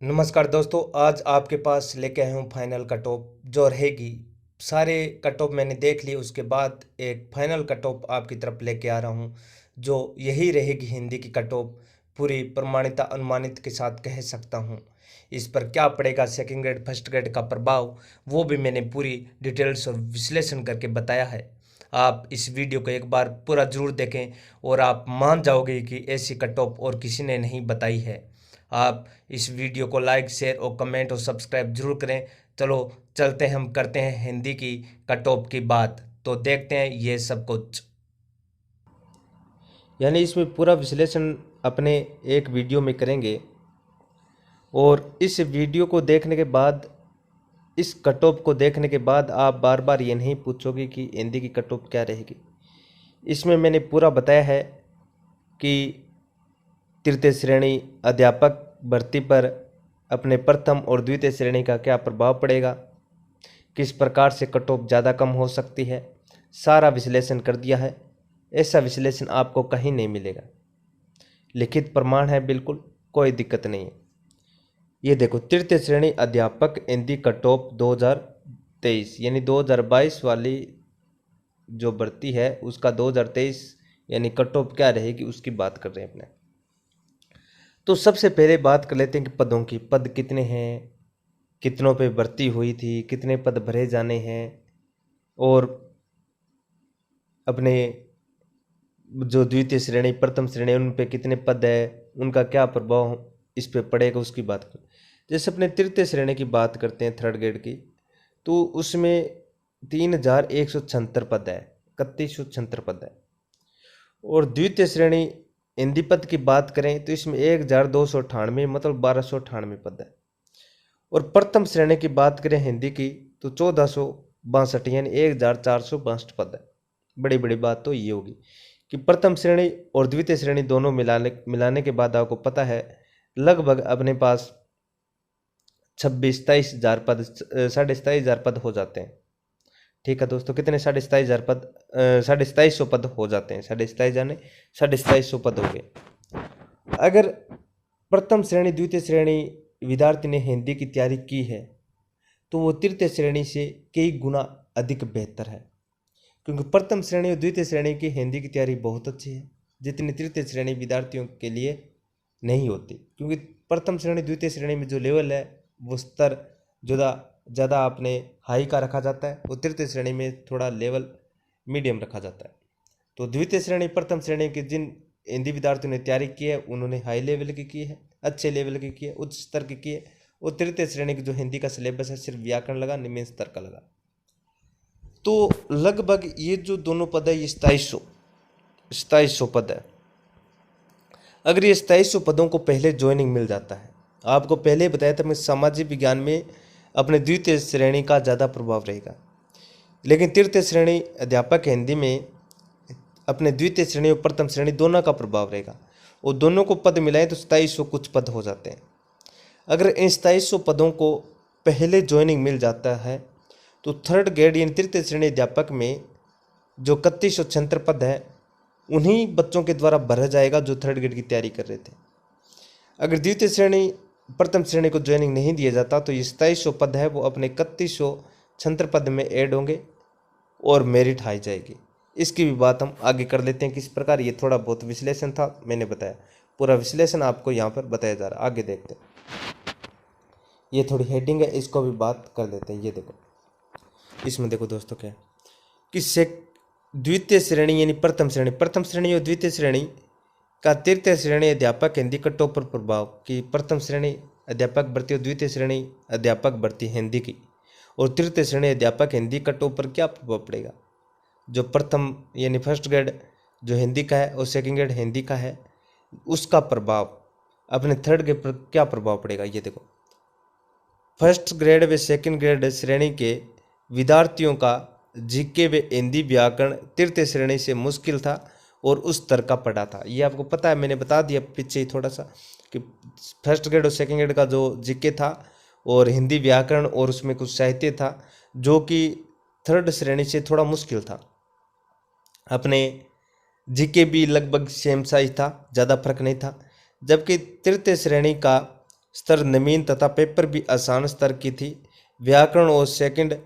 नमस्कार दोस्तों, आज आपके पास लेके आया हूँ फाइनल कट ऑफ जो रहेगी। सारे कट ऑफ मैंने देख लिए, उसके बाद एक फाइनल कट ऑफ आपकी तरफ लेके आ रहा हूँ जो यही रहेगी हिंदी की कट ऑफ। पूरी प्रमाणिता अनुमानित के साथ कह सकता हूँ। इस पर क्या पड़ेगा सेकंड ग्रेड फर्स्ट ग्रेड का प्रभाव, वो भी मैंने पूरी डिटेल्स और विश्लेषण करके बताया है। आप इस वीडियो को एक बार पूरा जरूर देखें और आप मान जाओगे कि ऐसी कट ऑफ और किसी ने नहीं बताई है। आप इस वीडियो को लाइक शेयर और कमेंट और सब्सक्राइब जरूर करें। चलो चलते हैं, हम करते हैं हिंदी की कट ऑफ की बात, तो देखते हैं ये सब कुछ। यानी इसमें पूरा विश्लेषण अपने एक वीडियो में करेंगे और इस वीडियो को देखने के बाद, इस कट ऑफ को देखने के बाद आप बार बार ये नहीं पूछोगे कि हिंदी की कट ऑफ क्या रहेगी। इसमें मैंने पूरा बताया है कि तृतीय श्रेणी अध्यापक भर्ती पर अपने प्रथम और द्वितीय श्रेणी का क्या प्रभाव पड़ेगा, किस प्रकार से कट ऑफ ज़्यादा कम हो सकती है, सारा विश्लेषण कर दिया है। ऐसा विश्लेषण आपको कहीं नहीं मिलेगा, लिखित प्रमाण है, बिल्कुल कोई दिक्कत नहीं है। ये देखो, तृतीय श्रेणी अध्यापक हिंदी कट ऑफ 2023 यानी 2022 वाली जो भर्ती है उसका 2023 यानी कट ऑफ क्या रहेगी उसकी बात कर रहे हैं अपने। तो सबसे पहले बात कर लेते हैं कि पदों की। पद कितने हैं, कितनों पे भर्ती हुई थी, कितने पद भरे जाने हैं, और अपने जो द्वितीय श्रेणी प्रथम श्रेणी उन पे कितने पद है, उनका क्या प्रभाव इस पे पड़ेगा उसकी बात करें। जैसे अपने तृतीय श्रेणी की बात करते हैं थर्ड ग्रेड की, तो उसमें 3176 पद है, 3176 पद है। और द्वितीय श्रेणी हिंदी पद की बात करें तो इसमें 1298 मतलब 1298 पद है। और प्रथम श्रेणी की बात करें हिंदी की तो 1462 यानी 1462 पद है। बड़ी बड़ी बात तो ये होगी कि प्रथम श्रेणी और द्वितीय श्रेणी दोनों मिलाने के बाद आपको पता है लगभग अपने पास 26-27 हज़ार पद, 27,500 पद हो जाते हैं। ठीक है दोस्तों, कितने 27,500 पद, 27,200 पद हो जाते हैं। 27,500 जाने 27,200 पद हो गए। अगर प्रथम श्रेणी द्वितीय श्रेणी विद्यार्थी ने हिंदी की तैयारी की है तो वो तृतीय श्रेणी से कई गुना अधिक बेहतर है, क्योंकि प्रथम श्रेणी और द्वितीय श्रेणी की हिंदी की तैयारी बहुत अच्छी है, जितनी तृतीय श्रेणी विद्यार्थियों के लिए नहीं होती। क्योंकि प्रथम श्रेणी द्वितीय श्रेणी में जो लेवल है वो स्तर ज़्यादा आपने हाई का रखा जाता है, और तृतीय श्रेणी में थोड़ा लेवल मीडियम रखा जाता है। तो द्वितीय श्रेणी प्रथम श्रेणी के जिन हिंदी विद्यार्थियों ने तैयारी की है उन्होंने हाई लेवल की है, अच्छे लेवल की है, उच्च स्तर की है। और तृतीय श्रेणी की जो हिंदी का सिलेबस है सिर्फ व्याकरण लगा, निम्न स्तर का लगा। तो लगभग ये जो दोनों पद है ये 2700 पद है। अगर ये 2700 पदों को पहले ज्वाइनिंग मिल जाता है, आपको पहले बताया था मैं सामाजिक विज्ञान में अपने द्वितीय श्रेणी का ज़्यादा प्रभाव रहेगा, लेकिन तृतीय श्रेणी अध्यापक हिंदी में अपने द्वितीय श्रेणी और प्रथम श्रेणी दोनों का प्रभाव रहेगा, और दोनों को पद मिलाएं तो 2700 कुछ पद हो जाते हैं। अगर इन 2700 पदों को पहले ज्वाइनिंग मिल जाता है तो थर्ड ग्रेड यानी तृतीय श्रेणी अध्यापक में जो 3176 पद है उन्हीं बच्चों के द्वारा भरा जाएगा जो थर्ड ग्रेड की तैयारी कर रहे थे। अगर द्वितीय श्रेणी प्रथम श्रेणी को ज्वाइनिंग नहीं दिया जाता तो ये 2700 पद है वो अपने 3176 पद में ऐड होंगे और मेरिट हाई जाएगी। इसकी भी बात हम आगे कर लेते हैं किस प्रकार। ये थोड़ा बहुत विश्लेषण था, मैंने बताया, पूरा विश्लेषण आपको यहाँ पर बताया जा रहा है। आगे देखते हैं, ये थोड़ी हेडिंग है, इसको भी बात कर लेते हैं। ये देखो, इसमें देखो दोस्तों क्या है कि द्वितीय श्रेणी यानी प्रथम श्रेणी और द्वितीय श्रेणी का तृतीय श्रेणी अध्यापक हिंदी कट ऑफ पर प्रभाव कि प्रथम श्रेणी अध्यापक भर्ती और द्वितीय श्रेणी अध्यापक भर्ती हिंदी की और तृतीय श्रेणी अध्यापक हिंदी कट ऑफ पर क्या प्रभाव पड़ेगा। जो प्रथम यानी फर्स्ट ग्रेड जो हिंदी का है और सेकंड ग्रेड हिंदी का है उसका प्रभाव अपने थर्ड ग्रेड पर क्या प्रभाव पड़ेगा। ये देखो, फर्स्ट ग्रेड व सेकंड ग्रेड श्रेणी के विद्यार्थियों का जीके व हिंदी व्याकरण तृतीय श्रेणी से मुश्किल था और उस स्तर का पढ़ा था। ये आपको पता है, मैंने बता दिया पीछे ही थोड़ा सा कि फर्स्ट ग्रेड और सेकंड ग्रेड का जो जीके था और हिंदी व्याकरण और उसमें कुछ साहित्य था जो कि थर्ड श्रेणी से थोड़ा मुश्किल था। अपने जीके भी लगभग सेम साइज था, ज़्यादा फर्क नहीं था। जबकि तृतीय श्रेणी का स्तर नवीन तथा पेपर भी आसान स्तर की थी। व्याकरण और सेकंड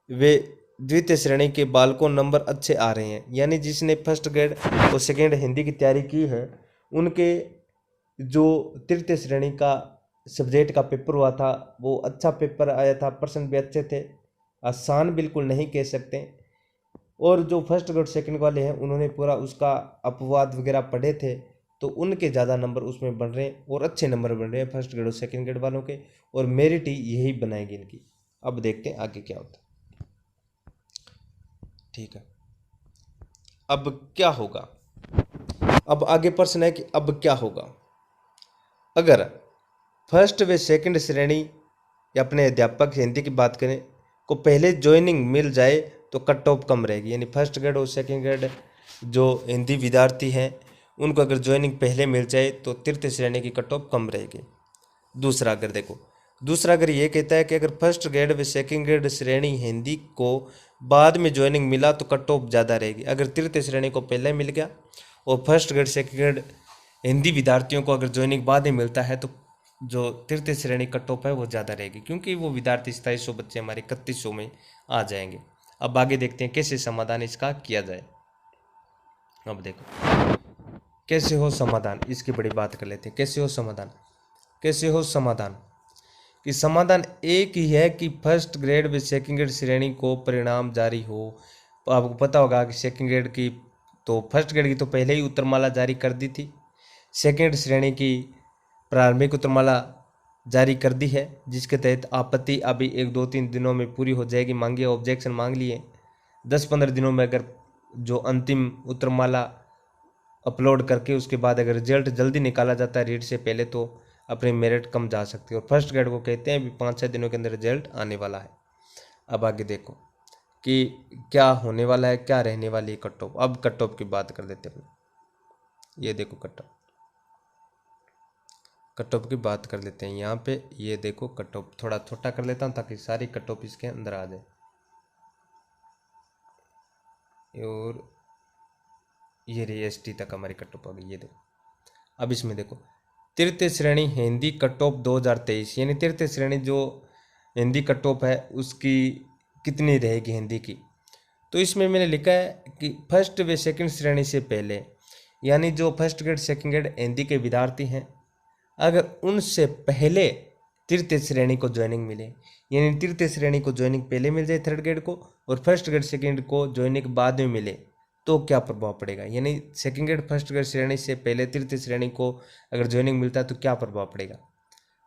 वे द्वितीय श्रेणी के बालकों नंबर अच्छे आ रहे हैं। यानी जिसने फर्स्ट ग्रेड और सेकंड हिंदी की तैयारी की है उनके जो तृतीय श्रेणी का सब्जेक्ट का पेपर हुआ था वो अच्छा पेपर आया था, प्रश्न भी अच्छे थे, आसान बिल्कुल नहीं कह सकते। और जो फर्स्ट ग्रेड सेकंड वाले हैं उन्होंने पूरा उसका अपवाद वगैरह पढ़े थे, तो उनके ज़्यादा नंबर उसमें बन रहे हैं और अच्छे नंबर बन रहे हैं फर्स्ट ग्रेड और सेकंड ग्रेड वालों के, और मेरिट ही यही बनाएगी इनकी। अब देखते हैं आगे क्या होता है। ठीक है, अब क्या होगा। अब आगे प्रश्न है कि अब क्या होगा अगर फर्स्ट व सेकंड श्रेणी या अपने अध्यापक हिंदी की बात करें को पहले ज्वाइनिंग मिल जाए तो कट ऑफ कम रहेगी। यानी फर्स्ट ग्रेड और सेकंड ग्रेड जो हिंदी विद्यार्थी हैं उनको अगर ज्वाइनिंग पहले मिल जाए तो तृतीय श्रेणी की कट ऑफ कम रहेगी। दूसरा अगर ये कहता है कि अगर फर्स्ट ग्रेड व सेकंड ग्रेड श्रेणी हिंदी को बाद में ज्वाइनिंग मिला तो कट ऑफ ज़्यादा रहेगी। अगर तृतीय श्रेणी को पहले मिल गया और first grade second grade Hindi विद्यार्थियों को अगर ज्वाइनिंग बाद में मिलता है तो जो तृतीय श्रेणी कट ऑफ है वो ज़्यादा रहेगी, क्योंकि वो विद्यार्थी 2700 बच्चे हमारे 3100 में आ जाएंगे। अब आगे देखते हैं कैसे समाधान इसका किया जाए। अब देखो कैसे हो समाधान, इसकी बड़ी बात कर लेते हैं। कैसे हो समाधान कि समाधान एक ही है कि फर्स्ट ग्रेड व सेकंड ग्रेड श्रेणी को परिणाम जारी हो। तो आपको पता होगा कि सेकंड ग्रेड की तो फर्स्ट ग्रेड की तो पहले ही उत्तरमाला जारी कर दी थी, सेकंड श्रेणी की प्रारंभिक उत्तरमाला जारी कर दी है, जिसके तहत आपत्ति अभी 1-2-3 दिनों में पूरी हो जाएगी। मांगी ऑब्जेक्शन मांग लिए 10-15 दिनों में अगर जो अंतिम उत्तरमाला अपलोड करके उसके बाद अगर रिजल्ट जल्दी निकाला जाता है रीट से पहले तो अपने मेरिट कम जा सकती है। और फर्स्ट ग्रेड को कहते हैं अभी 5-6 दिनों के अंदर रिजल्ट आने वाला है। अब आगे देखो कि क्या होने वाला है, क्या रहने वाली है कट ऑफ। अब कट ऑफ की बात कर देते हैं। ये देखो कट ऑफ की बात कर लेते हैं। यहाँ पे ये देखो कट ऑफ थोड़ा छोटा कर लेता हूँ ताकि सारी कट ऑफ इसके अंदर आ जाए। और ये रही ST तक हमारी कट ऑफ आ गई। ये देखो अब इसमें देखो तृतीय श्रेणी हिंदी कट ऑफ 2023, यानी तृतीय श्रेणी जो हिंदी कट ऑफ है उसकी कितनी रहेगी हिंदी की। तो इसमें मैंने लिखा है कि फर्स्ट व सेकंड श्रेणी से पहले, यानी जो first grade second grade Hindi के विद्यार्थी हैं अगर उनसे पहले तृतीय श्रेणी को ज्वाइनिंग मिले, यानी तृतीय श्रेणी को ज्वाइनिंग पहले मिल जाए थर्ड ग्रेड को और फर्स्ट ग्रेड सेकंड को ज्वाइनिंग बाद में मिले तो क्या प्रभाव पड़ेगा। यानी सेकंड ग्रेड फर्स्ट ग्रेड श्रेणी से पहले तृतीय श्रेणी को अगर ज्वाइनिंग मिलता है तो क्या प्रभाव पड़ेगा।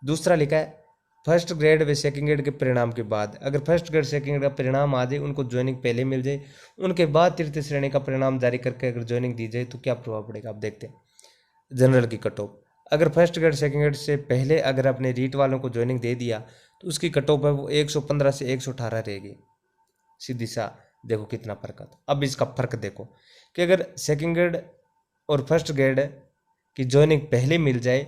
दूसरा लिखा है फर्स्ट ग्रेड व सेकंड ग्रेड के परिणाम के बाद, अगर फर्स्ट ग्रेड सेकंड ग्रेड का परिणाम आ जाए उनको ज्वाइनिंग पहले मिल जाए, उनके बाद तृतीय श्रेणी का परिणाम जारी करके अगर ज्वाइनिंग दी जाए तो क्या प्रभाव पड़ेगा। आप देखते हैं जनरल की कट ऑफ। अगर फर्स्ट ग्रेड सेकंड ग्रेड से पहले अगर अपने रीट वालों को ज्वाइनिंग दे दिया तो उसकी कट ऑफ है वो 115 से 118 रहेगी। सीधी सा देखो कितना फर्क आता। अब इसका फर्क देखो कि अगर सेकंड ग्रेड और फर्स्ट ग्रेड की ज्वाइनिंग पहले मिल जाए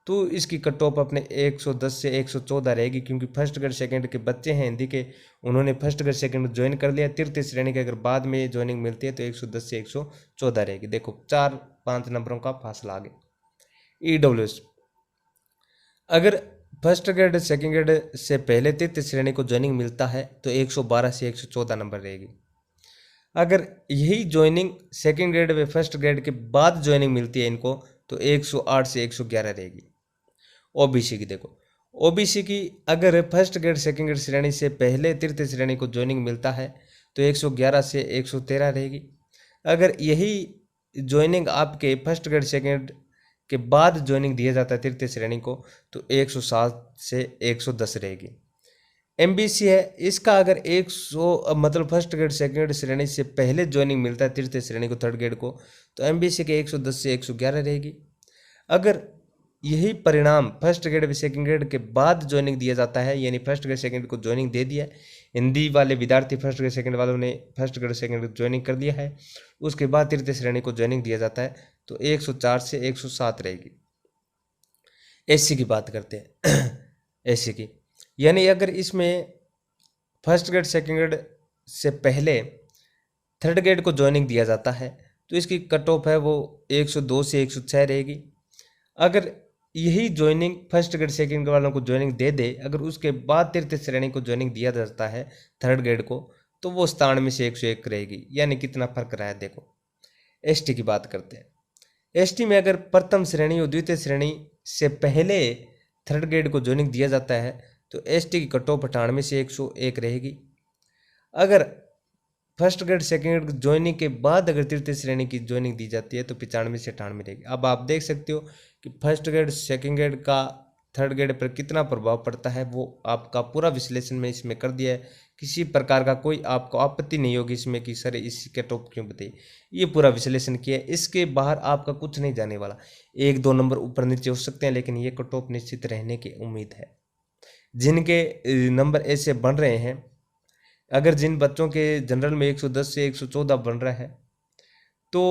तो इसकी कट ऑफ अपने 110 से 114 रहेगी, क्योंकि फर्स्ट ग्रेड सेकंड के बच्चे हैं हिंदी के, उन्होंने फर्स्ट ग्रेड सेकंड ज्वाइन कर लिया। तृतीय श्रेणी के अगर बाद में ज्वाइनिंग मिलती है तो 110 से 114 रहेगी। देखो 4-5 नंबरों का फासला आगे। EWS अगर फर्स्ट ग्रेड सेकंड ग्रेड से पहले तृतीय श्रेणी को ज्वाइनिंग मिलता है तो 112 से 114 नंबर रहेगी। अगर यही ज्वाइनिंग सेकंड ग्रेड व फर्स्ट ग्रेड के बाद ज्वाइनिंग मिलती है इनको तो 108 से 111 रहेगी। OBC की देखो, OBC की अगर फर्स्ट ग्रेड सेकंड ग्रेड श्रेणी से पहले तृतीय श्रेणी को ज्वाइनिंग मिलता है तो 111 से 113 रहेगी। अगर यही ज्वाइनिंग आपके फर्स्ट ग्रेड सेकंड के बाद ज्वाइनिंग दिया जाता है तृतीय श्रेणी को तो 107 से 110 रहेगी। MBC है, इसका अगर 100 मतलब फर्स्ट ग्रेड सेकंड ग्रेड श्रेणी से पहले ज्वाइनिंग मिलता है तृतीय श्रेणी को थर्ड ग्रेड को तो MBC के 110 से 111 रहेगी। अगर यही परिणाम फर्स्ट ग्रेड व सेकंड ग्रेड के बाद ज्वाइनिंग दिया जाता है, यानी फर्स्ट ग्रेड सेकंड को ज्वाइनिंग दे दिया है, हिंदी वाले विद्यार्थी फर्स्ट ग्रेड सेकंड वालों ने first grade second grade joining कर दिया है, उसके बाद तृतीय श्रेणी को ज्वाइनिंग दिया जाता है तो 104 से 107 रहेगी। SC की बात करते हैं। SC की यानी अगर इसमें फर्स्ट ग्रेड सेकंड ग्रेड से पहले थर्ड ग्रेड को ज्वाइनिंग दिया जाता है तो इसकी कट ऑफ है वो 102 से 106 रहेगी। अगर यही joining first grade second grade वालों को ज्वाइनिंग दे दे, अगर उसके बाद तृतीय श्रेणी को ज्वाइनिंग दिया जाता है थर्ड ग्रेड को, तो वो 97 से 101 रहेगी। यानी कितना फर्क रहा है देखो। एसटी की बात करते हैं। एसटी में अगर प्रथम श्रेणी और द्वितीय श्रेणी से पहले थर्ड ग्रेड को ज्वाइनिंग दिया जाता है तो एसटी की कट ऑफ 98 से 101 रहेगी। अगर first grade second grade joining के बाद अगर तृतीय श्रेणी की ज्वाइनिंग दी जाती है तो 95 से 98 रहेगी। अब आप देख सकते हो कि फर्स्ट ग्रेड सेकंड ग्रेड का थर्ड ग्रेड पर कितना प्रभाव पड़ता है, वो आपका पूरा विश्लेषण में इसमें कर दिया है। किसी प्रकार का कोई आपको आपत्ति नहीं होगी इसमें कि सर इसी के टॉप क्यों बताइए, ये पूरा विश्लेषण किया है। इसके बाहर आपका कुछ नहीं जाने वाला। 1-2 नंबर ऊपर नीचे हो सकते हैं, लेकिन ये कट ऑफ निश्चित रहने की उम्मीद है। जिनके नंबर ऐसे बन रहे हैं, अगर जिन बच्चों के जनरल में 110 से 114 बन रहा है तो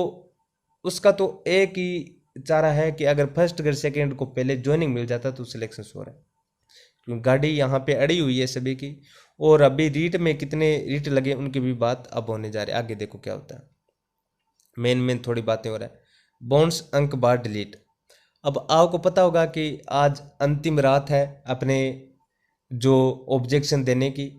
उसका तो एक ही चारा है कि अगर फर्स्ट ग्रेड सेकंड को पहले ज्वाइनिंग मिल जाता तो सिलेक्शन हो रहा है। क्योंकि गाड़ी यहाँ पे अड़ी हुई है सभी की। और अभी रीट में कितने रीट लगे उनकी भी बात अब होने जा रही है, आगे देखो क्या होता है। मेन थोड़ी बातें हो रहा है। बाउंस अंक बार डिलीट। अब आपको पता होगा कि आज अंतिम रात है अपने जो ऑब्जेक्शन देने की,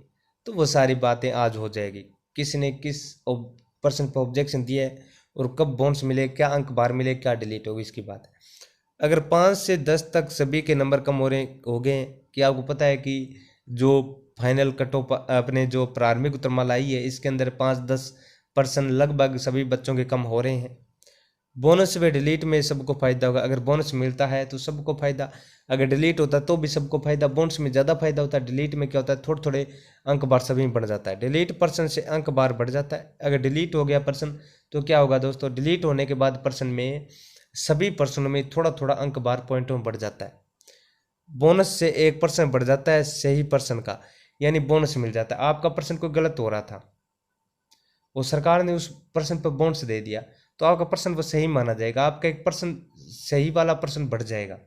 तो वो सारी बातें आज हो जाएगी। किसने किस पर्सन पर ऑब्जेक्शन दिया है और कब बाउंस मिले, क्या अंक बार मिले, क्या डिलीट होगी, इसकी बात है। अगर 5 से 10 तक सभी के नंबर कम हो गए कि आपको पता है कि जो फाइनल कट ऑफ अपने जो प्रारंभिक उत्तरमाला आई है इसके अंदर 5-10% लगभग सभी बच्चों के कम हो रहे हैं। बोनस व डिलीट में सबको फायदा होगा। अगर बोनस मिलता है तो सबको फायदा, अगर डिलीट होता तो भी सबको फायदा। बोनस में ज़्यादा फायदा होता है, डिलीट में क्या होता है थोड़े थोड़े अंक बार सभी में बढ़ जाता है। डिलीट पर्सन से अंक बार बढ़ जाता है। अगर डिलीट हो गया पर्सन तो क्या होगा दोस्तों, डिलीट होने के बाद पर्सन में सभी पर्सनों में थोड़ा थोड़ा अंक बार पॉइंटों में बढ़ जाता है। बोनस से 1% बढ़ जाता है सही पर्सन का, यानी बोनस मिल जाता है। आपका पर्सन कोई गलत हो रहा था, वो सरकार ने उस पर्सन पर बोनस दे दिया तो आपका पर्सन वो सही माना जाएगा, आपका एक पर्सन सही वाला पर्सन बढ़ जाएगा।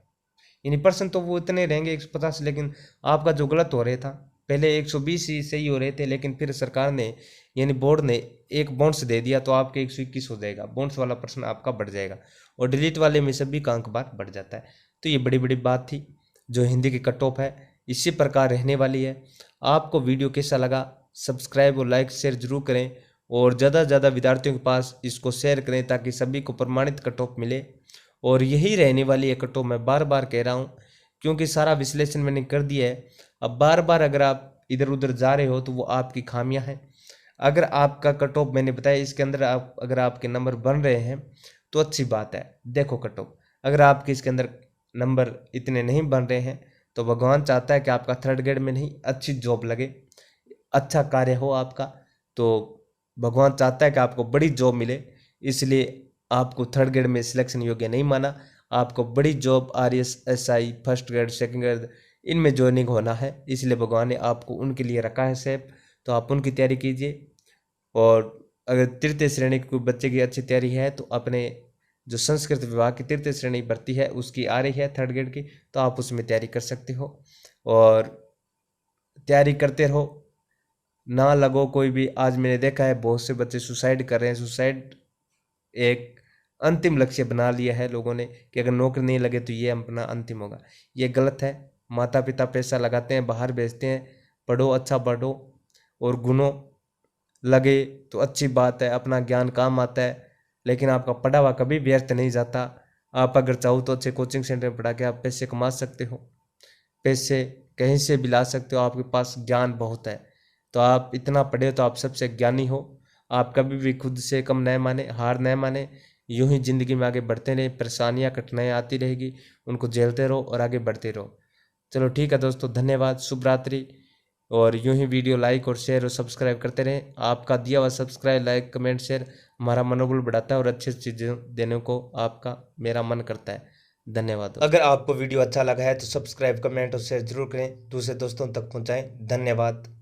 यानी पर्सन तो वो इतने रहेंगे 150, लेकिन आपका जो गलत हो रहा था पहले 120 ही सही हो रहे थे, लेकिन फिर सरकार ने यानी बोर्ड ने एक बोनस दे दिया तो आपके 121 हो जाएगा। बोनस वाला पर्सन आपका बढ़ जाएगा और डिलीट वाले में सभी का अंक बार बढ़ जाता है। तो ये बड़ी बड़ी बात थी जो हिंदी की कट ऑफ है, इसी प्रकार रहने वाली है। आपको वीडियो कैसा लगा, सब्सक्राइब और लाइक शेयर जरूर करें और ज़्यादा से ज़्यादा विद्यार्थियों के पास इसको शेयर करें ताकि सभी को प्रमाणित कट ऑफ मिले। और यही रहने वाली है कट ऑफ, मैं बार बार कह रहा हूँ क्योंकि सारा विश्लेषण मैंने कर दिया है। अब बार बार अगर आप इधर उधर जा रहे हो तो वो आपकी खामियां हैं। अगर आपका कट ऑफ मैंने बताया इसके अंदर अगर आपके नंबर बन रहे हैं तो अच्छी बात है। देखो कट ऑफ, अगर आपके इसके अंदर नंबर इतने नहीं बन रहे हैं तो भगवान चाहता है कि आपका थर्ड ग्रेड में नहीं अच्छी जॉब लगे, अच्छा कार्य हो आपका, तो भगवान चाहता है कि आपको बड़ी जॉब मिले। इसलिए आपको थर्ड ग्रेड में सिलेक्शन योग्य नहीं माना, आपको बड़ी job RSSI first grade second grade इनमें ज्वाइनिंग होना है, इसलिए भगवान ने आपको उनके लिए रखा है सेफ। तो आप उनकी तैयारी कीजिए। और अगर तृतीय श्रेणी के कोई बच्चे की अच्छी तैयारी है तो अपने जो संस्कृत विभाग की तृतीय श्रेणी भर्ती है उसकी आ रही है थर्ड ग्रेड की, तो आप उसमें तैयारी कर सकते हो और तैयारी करते रहो, ना लगो कोई भी। आज मैंने देखा है बहुत से बच्चे सुसाइड कर रहे हैं। सुसाइड एक अंतिम लक्ष्य बना लिया है लोगों ने कि अगर नौकरी नहीं लगे तो ये अपना अंतिम होगा। ये गलत है। माता पिता पैसा लगाते हैं, बाहर भेजते हैं, पढ़ो, अच्छा पढ़ो और गुणों लगे तो अच्छी बात है, अपना ज्ञान काम आता है। लेकिन आपका पढ़ा हुआ कभी व्यर्थ नहीं जाता। आप अगर चाहो तो अच्छे कोचिंग सेंटर में पढ़ा के आप पैसे कमा सकते हो, पैसे कहीं से भी ला सकते हो। आपके पास ज्ञान बहुत है, तो आप इतना पढ़े तो आप सबसे ज्ञानी हो। आप कभी भी खुद से कम न माने, हार न माने, यूं ही जिंदगी में आगे बढ़ते रहे। परेशानियां कठिनाइयाँ आती रहेगी, उनको झेलते रहो और आगे बढ़ते रहो। चलो ठीक है दोस्तों, धन्यवाद, शुभ रात्रि। और यूं ही वीडियो लाइक और शेयर और सब्सक्राइब करते रहें। आपका दिया हुआ सब्सक्राइब, लाइक, कमेंट, शेयर हमारा मनोबल बढ़ाता है और अच्छी चीज़ें देने को आपका मेरा मन करता है। धन्यवाद। अगर आपको वीडियो अच्छा लगा है तो सब्सक्राइब, कमेंट और शेयर जरूर करें, दूसरे दोस्तों तक पहुंचाएं। धन्यवाद।